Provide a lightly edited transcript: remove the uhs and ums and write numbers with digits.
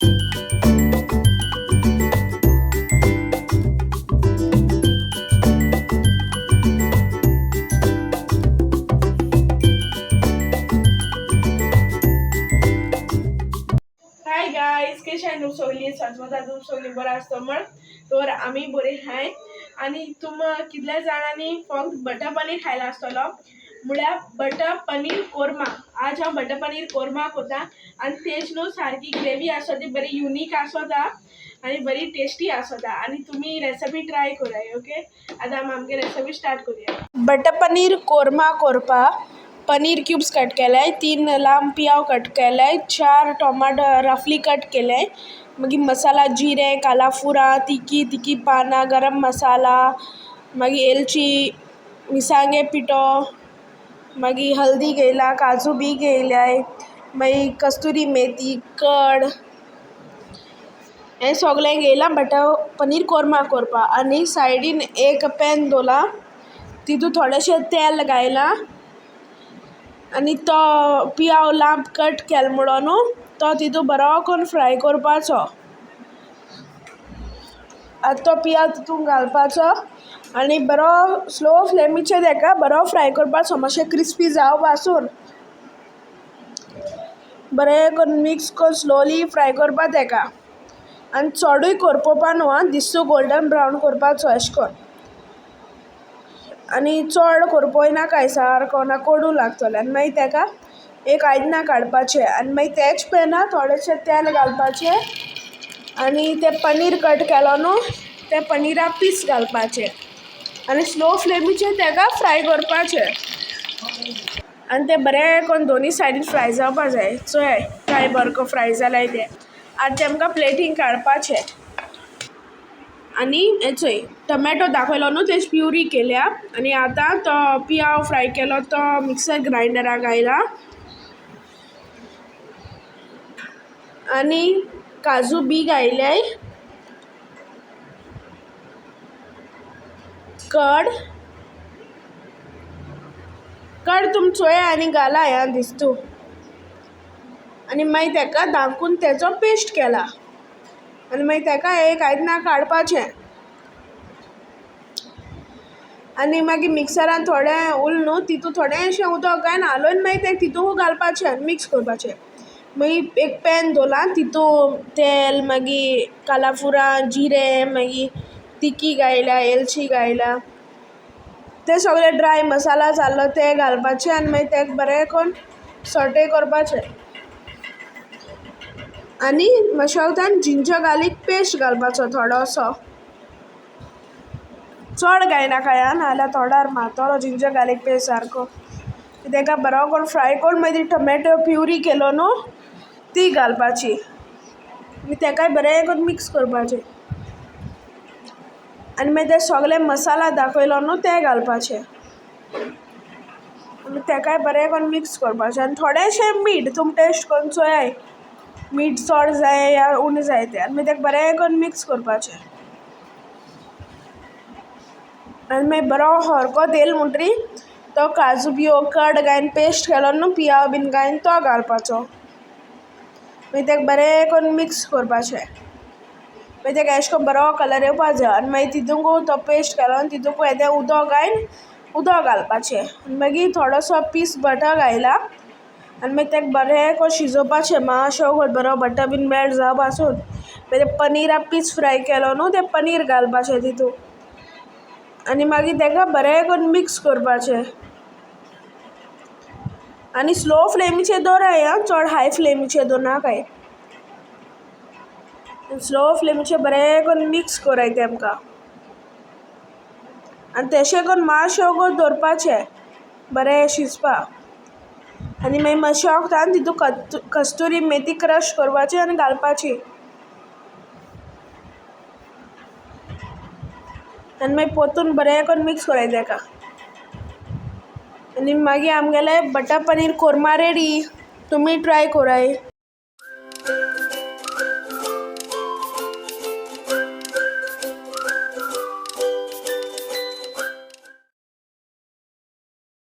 Hi guys, कशे न्हू सगळीं सजमजा सगळीं बरें आसता म्हण तर आमी बरी हाय। आणि तुम कितल्या जाणांनी फक्त बटर पनीर खायला आसतलो म्हळ्यार बटर पनीर कोरमा। आज हांव बटर पनीर कोरमा करता आणि तेच न्हू सारकी ग्रेवी आसा ती बरी युनिक आसता आणि बरी टेस्टी आसता आणि तुम्ही रेसिपी ट्राय कराय। ओके, आता आमगे रेसिपी स्टार्ट करूया। बटर पनीर कोरमा करपा पनीर क्यूब्स कट केले, 3 लांब पियाव कट केले, 4 टोमाटो रफली कट केले, मागीर मसाला जिरे, कालाफुरा, तिकी पाना, गरम मसाला, मागीर एलची, मिरसांगे पिठो, मागीर हल्दी घेयला, काजू बी घेयलाय, मागीर कस्तुरी मेथी, कड हें सगळें घेयलां बटर पनीर कोरमा करपा। आनी सायडीन एक पॅन दवरला, तितूंत थोडेशें तेल घायलां आनी तो पियाव लांब कट केलो म्हणून तो तितूंत बरो करून फ्राय करपाचो। आतां तो पियाव तितूंत घालपाचो आनी बरो स्लो फ्लेमीचेर तेका बरो फ्राय करपाचो, मातशें क्रिस्पी जावं पासून बरें करून मिक्स करून स्लोली फ्राय करपा तेका। आनी चडूय करपोवपा न्हू आं, दिसू गोल्डन ब्रावन करपाचो अशें करून। आनी चड करपोय नाका, सारको ना कोडू लागतलें। आनी मागीर तेका एक आयदनां काडपाचें आनी मागीर तेच पॅनां थोडेशें तेल घालपाचें आनी तें पनीर कट केलो न्हू ते पनीरा पीस घालपाचे आनी स्लो फ्लेमीचेर तेका फ्राय करपाचें। आनी तें बरें करून दोनी सायडीन फ्राय जावपा जाय। चोय फ्राय बरें फ्राय जाल्याय तें आतां तेमकां प्लेटीन काडपाचें। आनी हें चोय टोमेटो दाखयलो न्हू तेज प्युरी केल्या आनी आतां तो पियाव फ्राय केलो तो मिक्सर ग्रायंडराक घायला आनी काजू बी घायल्याय, कड तुम चोया आनी घालाय आं दिसतू। आनी मागीर तेका धांकून तेचो पेस्ट केला आनी मागीर तेका एक आयदनां काडपाचें आनी मागीर मिक्सरान थोडें उरलें न्हू तितूंत थोडेंशें उदक घायन हालोवन मागीर तें तितूंत घालपाचें आनी मिक्स करपाचें। मागीर एक पॅन दवरला, तितूंत तेल, मागीर कालाफुरा, जिरे, मागीर तिकी घायला, एलची घायला, ते सगळे ड्राय मसाला जाल्लो ते घालपाचें आनी मागीर तेका बरें करून सॉटे करपाचें। आनी मातशें वगतान जिंजर गार्लीक पेस्ट घालपाचो थोडोसो, चड घायनाकाय आं, नाजाल्यार तोंडार मारतलो जिंजर गार्लीक पेस्ट सारको। तेका बरो करून फ्राय करून मागीर टोमेटो प्युरी केलो न्हू ती घालपाची आनी तेकाय बरें करून मिक्स करपाचें आनी मागीर ते सगळे मसाला दाखयलो न्हू ते घालपाचे आनी तेकाय बरें करून मिक्स करपाचें आनी थोडेंशें मीठ तुम टेस्ट करून चोयाय मीठ चड जाय या उणें जाय तें आनी मागीर तेका बरें करून मिक्स करपाचें आनी मागीर बरो हरकोत येयलो म्हणटरी तो काजू बियो कड घायन पेस्ट केलो न्हू पियाव बीन घायन तो घालपाचो मागीर तेका बरें करून मिक्स करपाचें मागीर तेका अशें करून बरो कलर येवपा जाय आनी मागीर तितूंत तो पेस्ट घालो आनी तितूंत येदें उदक घायन उदक घालपाचें आनी मागीर थोडोसो पीस बटर घायला आनी मागीर तेका बरें करून शिजोवपाचें मातशें बरो बटर बीन मेल्ट जावं पासून मागीर तें पनिरा पीस फ्राय केलो न्हू तें पनीर घालपाचें तितूंत आनी मागीर तेका बरें करून मिक्स करपाचें आनी स्लो फ्लेमीचेर दवराय आं, चड हाय फ्लेमीचेर दवरनाकाय। स्लो फ्लेमीचेर बरें करून मिक्स कोराय तेमकां आनी तेशें करून मातशें वगत दवरपाचें बरें शिजपा आनी मागीर मातशें वगतान तितूंत कस्तुरी मेथी क्रश करपाची आनी घालपाची आनी मागीर पोतून बरें करून मिक्स कोराय तेका आनी मागीर आमगेलें बटर पनीर कोरमा रेडी। तुमी ट्राय कोराय।